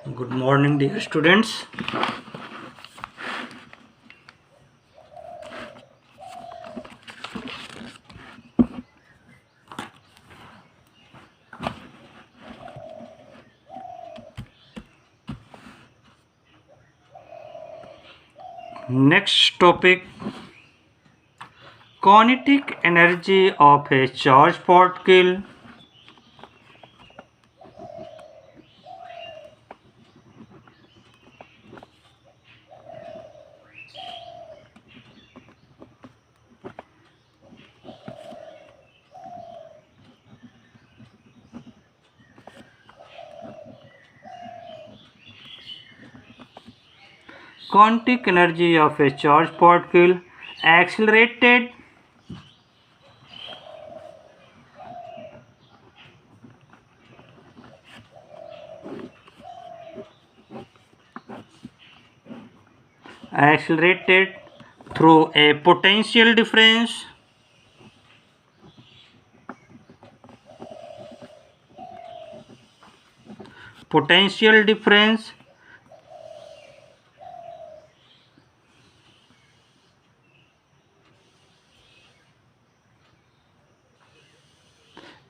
Good morning, dear students. Next topic, kinetic energy of a charged particle. Kinetic energy of a charged particle accelerated accelerated through a potential difference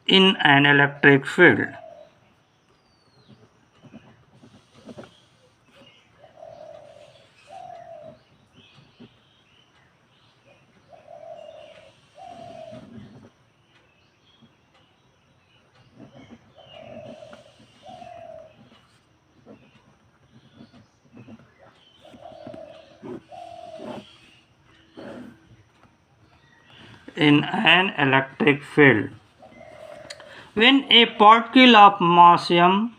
in an electric field. In an electric field, when a particle of mass m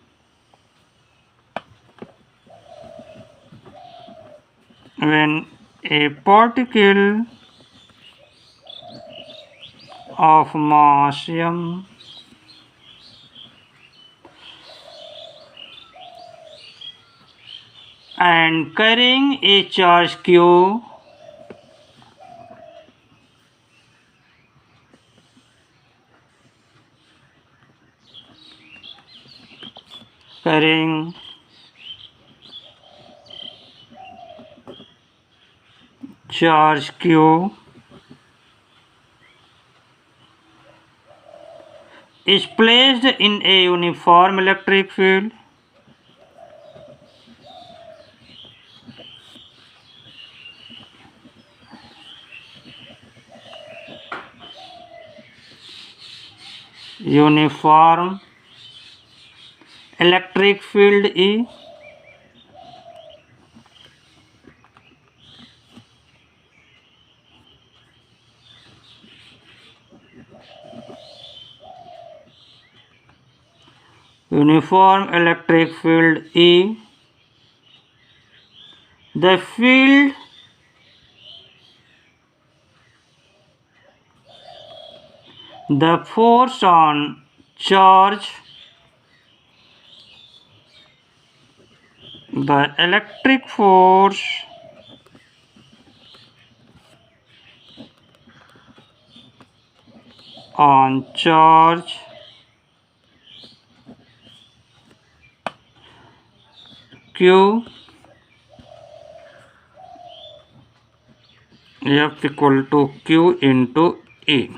when a particle of mass m and carrying a charge q carrying charge q is placed in a uniform electric field, uniform electric field E uniform electric field E, the field the force on charge, the electric force on charge q F equal to q into E.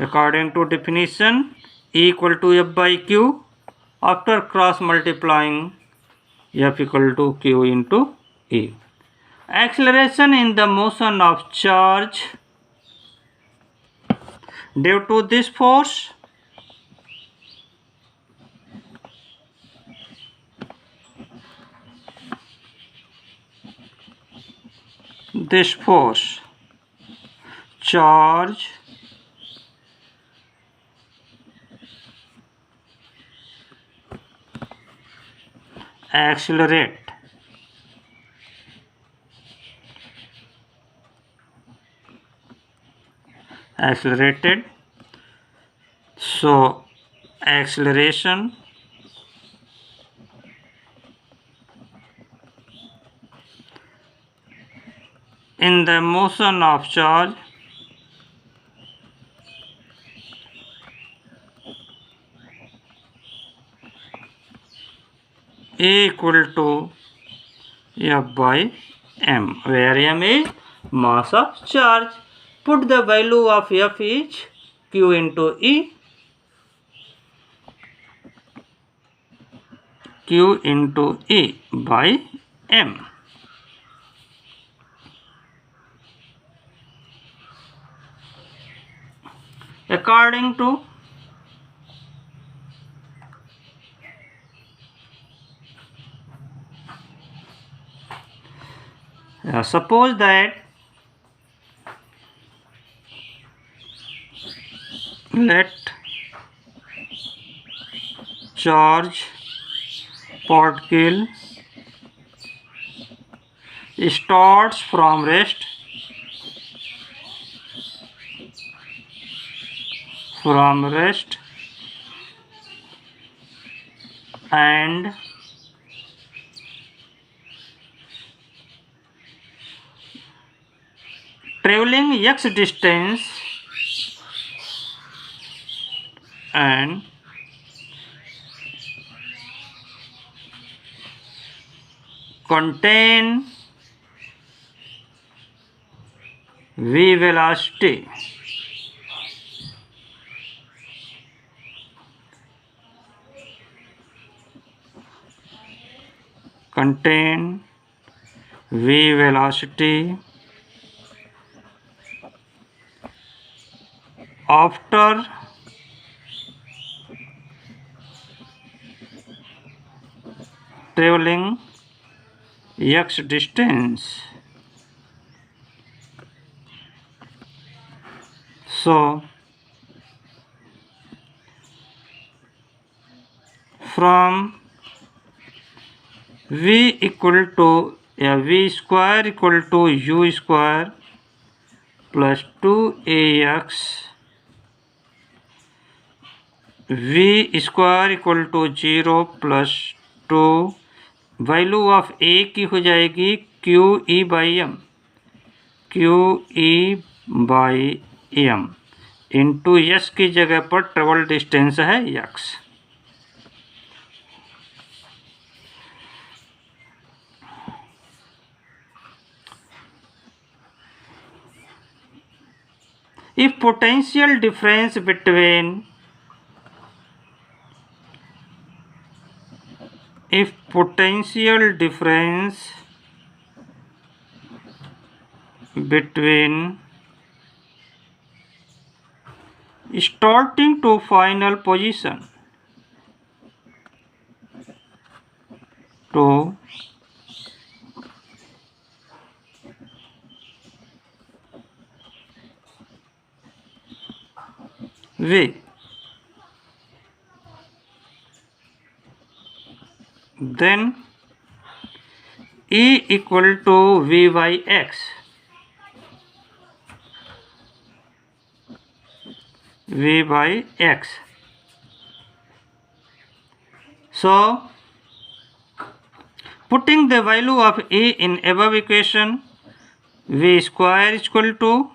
According to definition, E equal to F by Q. After cross multiplying, F equal to Q into E. Acceleration in the motion of charge due to this force charge accelerated. So acceleration in the motion of charge A equal to F by M, where M is mass of charge. Put the value of F is Q into E. Q into E by M. According to suppose that let charge particle starts from rest and traveling x distance and contain v velocity. Contain v velocity after traveling x distance. So from v equal to v square equal to u square plus 2ax, v square equal to 0 plus 2, value of A की हो जाएगी Q E by M, Q E by M into S की जगह पर travel distance है यक्स. If potential difference between starting to final position to v, then E equal to v by x, v by x. So putting the value of E in above equation, v square is equal to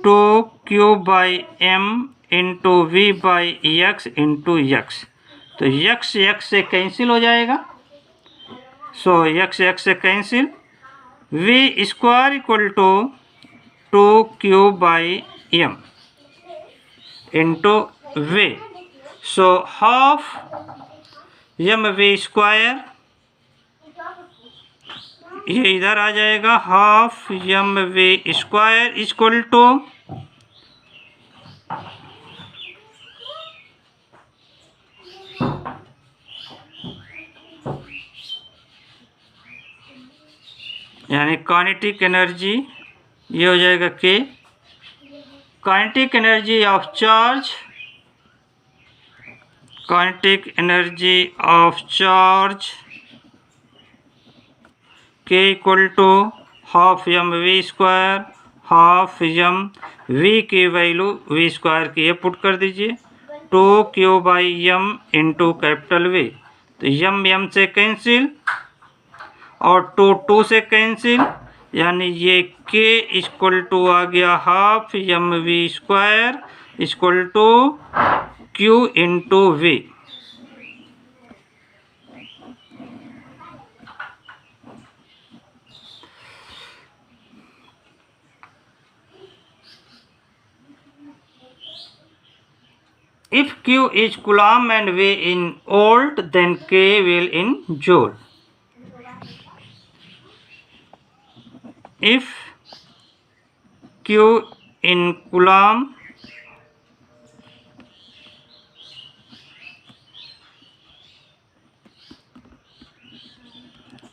2q by m into v by x into x. तो x x से cancel हो जाएगा. So x x से cancel. v square equal to 2q by m into v. So half M V square ये इधर आ जाएगा, half M V square equal to यानी काइनेटिक एनर्जी ये हो जाएगा के kinetic energy of charge, kinetic energy of charge के equal to half M V square, half M V की वैल्यू वी स्क्वायर की ये पुट कर दीजिए 2q by M into capital V. तो एम से कैंसिल और 2 से कैंसिल, यानी ये k इक्वल टू आ गया half M V square equal to q into V. If Q is Coulomb and V in volt, then K will in joule. If Q in Coulomb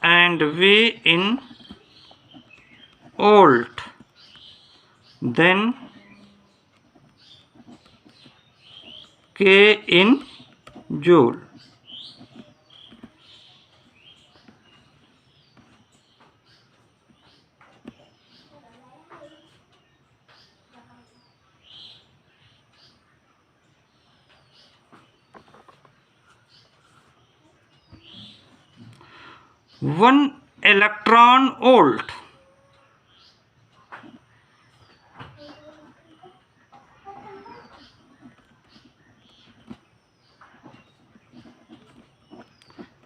and V in volt, then K in joule. One electron volt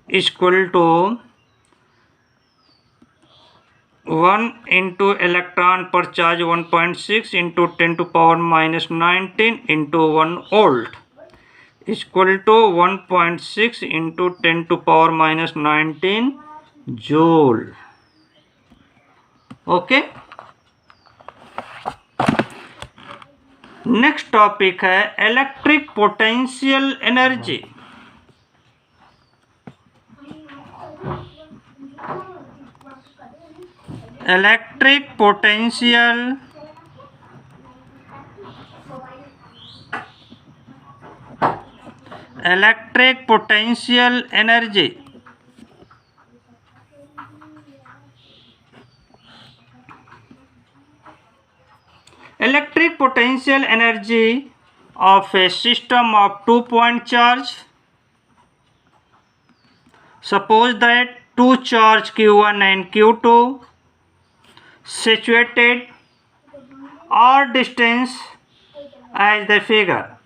is equal to 1 into electron per charge 1.6 into 10 to power minus 19 into 1 volt is equal to 1.6 into 10 to power minus 19 joule. Okay. Next topic है electric potential energy. Electric potential energy. Electric potential energy of a system of 2-point charge. Suppose that two charge Q1 and Q2 situated r distance as the figure.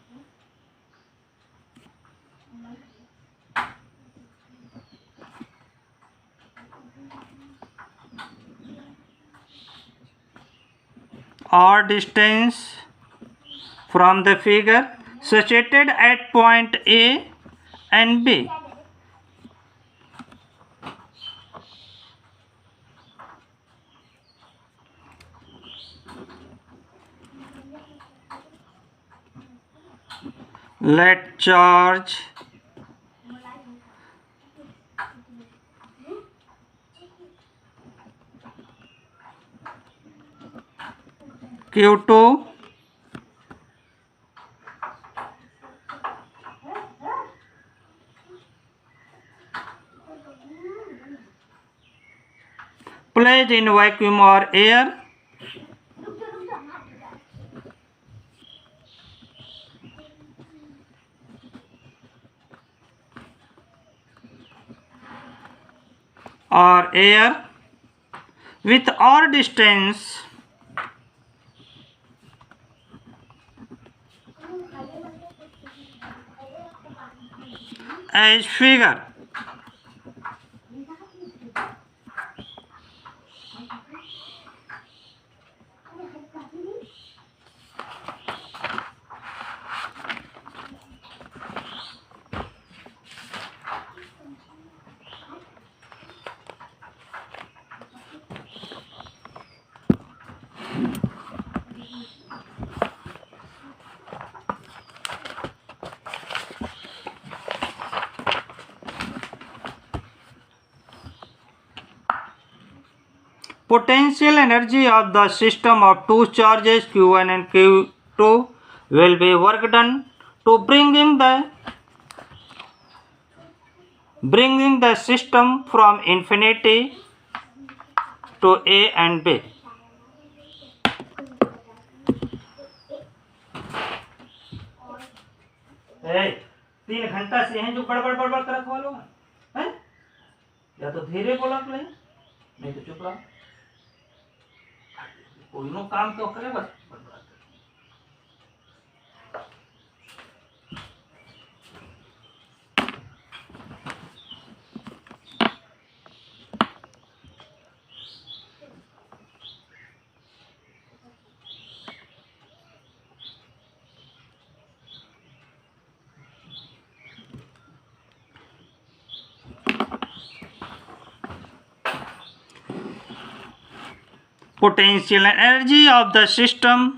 R distance from the figure situated at point A and B. Let charge Q2 placed in vacuum or air with r distance as figure. Potential energy of the system of two charges Q1 and Q2 will be work done to bringing the system from infinity to A and B. Hey, 3 घंटा से हैं जो बड़बड़ करत वालों हैं, या तो धीरे बोला नहीं तो चुप रहा. कोई नो काम तो करे बस. potential energy of the system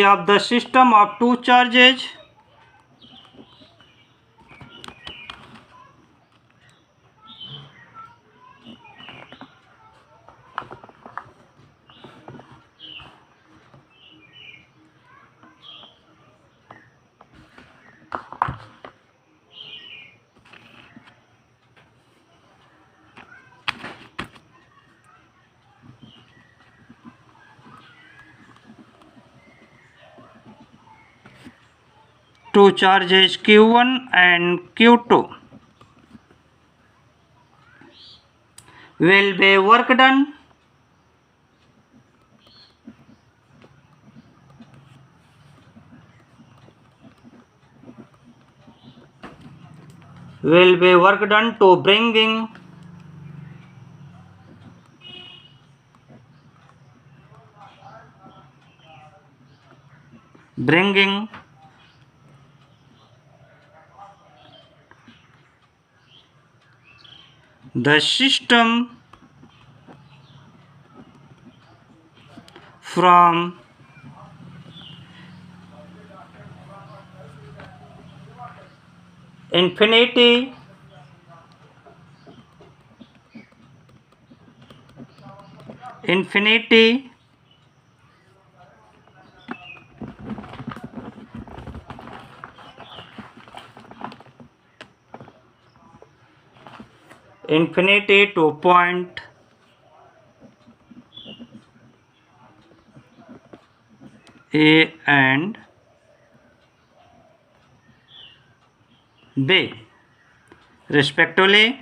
of the system of two charges Q1 and Q2 will be work done to bringing the system from infinity to point A and B respectively.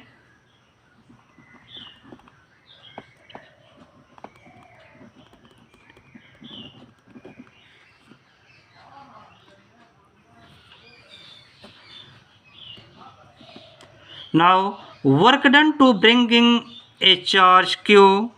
Now work done to bringing a charge Q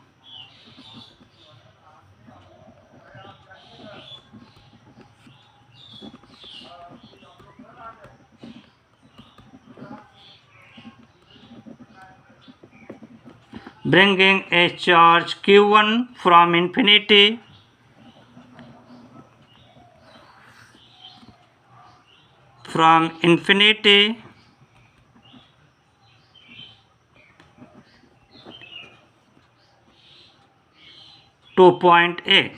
bringing a charge Q1 from infinity to point A.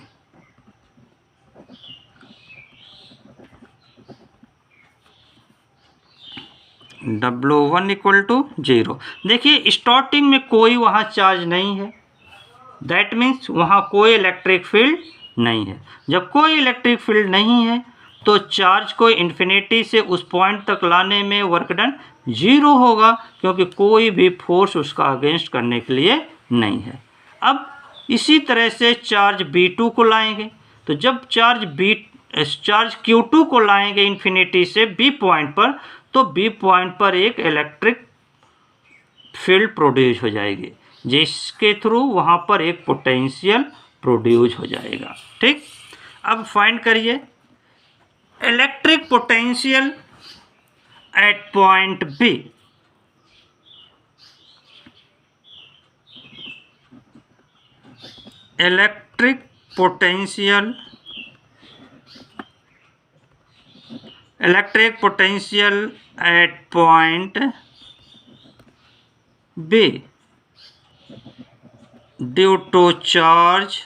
W1 equal to 0। देखिए starting में कोई वहाँ charge नहीं है, that means वहाँ कोई electric field नहीं है। जब कोई इलेक्ट्रिक फील्ड नहीं है तो चार्ज को इन्फिनिटी से उस पॉइंट तक लाने में वर्क डन 0 होगा, क्योंकि कोई भी फोर्स उसका अगेंस्ट करने के लिए नहीं है। अब इसी तरह से चार्ज B2 को लाएंगे, तो जब चार्ज Q2 को लाएंगे इन्फिनिटी से B पॉइंट पर, तो B पॉइंट पर एक इलेक्ट्रिक फील्ड प्रोड्यूस हो जाएगी, जिसके थ्रू वहाँ पर एक पोटेंशियल प्रोड्यूस हो जाएगा। ठीक, अब फाइंड करिए electric potential at point B। Electric potential at point B due to charge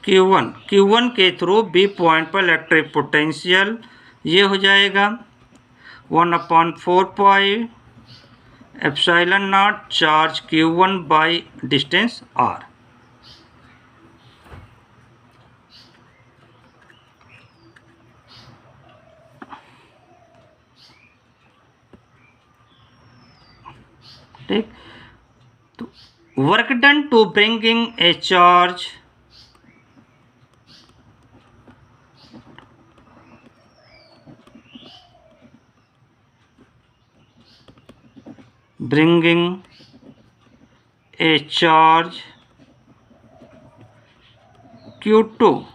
Q1 के थ्रू B पॉइंट पर इलेक्ट्रिक पोटेंशियल ये हो जाएगा 1/4 pi epsilon naught charge Q1 by distance R। ठीक, तो work done to bringing a charge bringing a charge Q2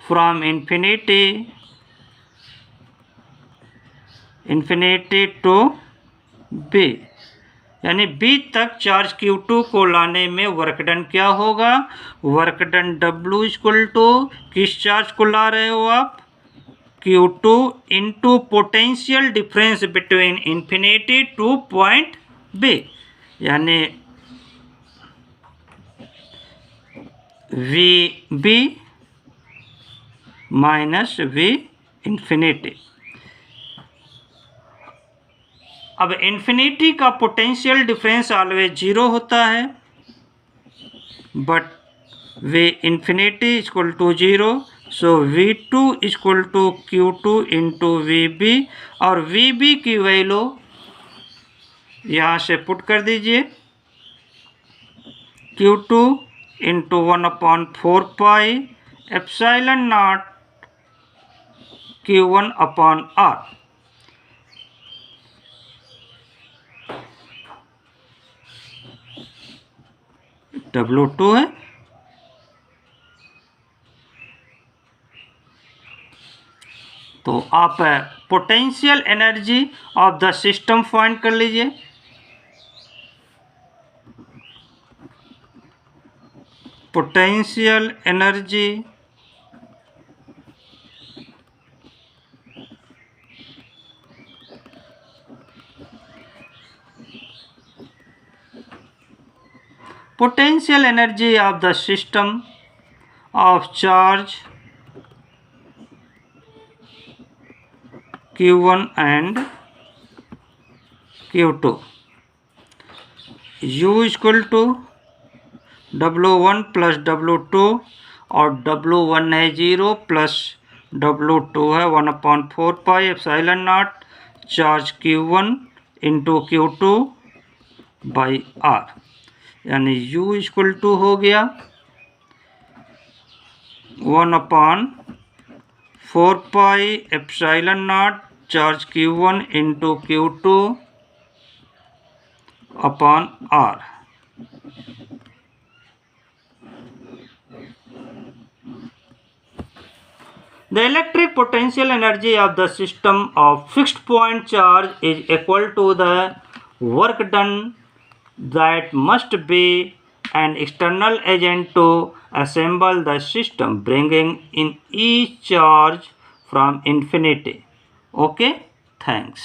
from infinity to B, यानी B तक charge Q2 को लाने में वर्क डन क्या होगा? Work done W equal to किस चार्ज को ला रहे हो आप? Q2 into potential difference between infinity to point B, यानी VB माइनस V इन्फिनिटी। अब इन्फिनिटी का पोटेंशियल डिफरेंस ऑलवेज जीरो होता है, but V infinity equal to zero, so V2 equal to Q2 into VB, और VB की value यहाँ से put कर दीजिए, Q2 into 1/4 pi epsilon naught Q1 upon R। W2 है, तो आप potential energy of the system find कर लीजिए। Potential energy of the system of charge Q1 and Q2, U equal to W1 plus W2, और W1 है 0 plus W2 है 1/4 pi epsilon naught charge Q1 into Q2 by R, यानी U equal to हो गया 1/4 pi epsilon naught charge Q1 into Q2 upon R। The electric potential energy of the system of fixed point charge is equal to the work done that must be an external agent to assemble the system, bringing in each charge from infinity. Okay, thanks.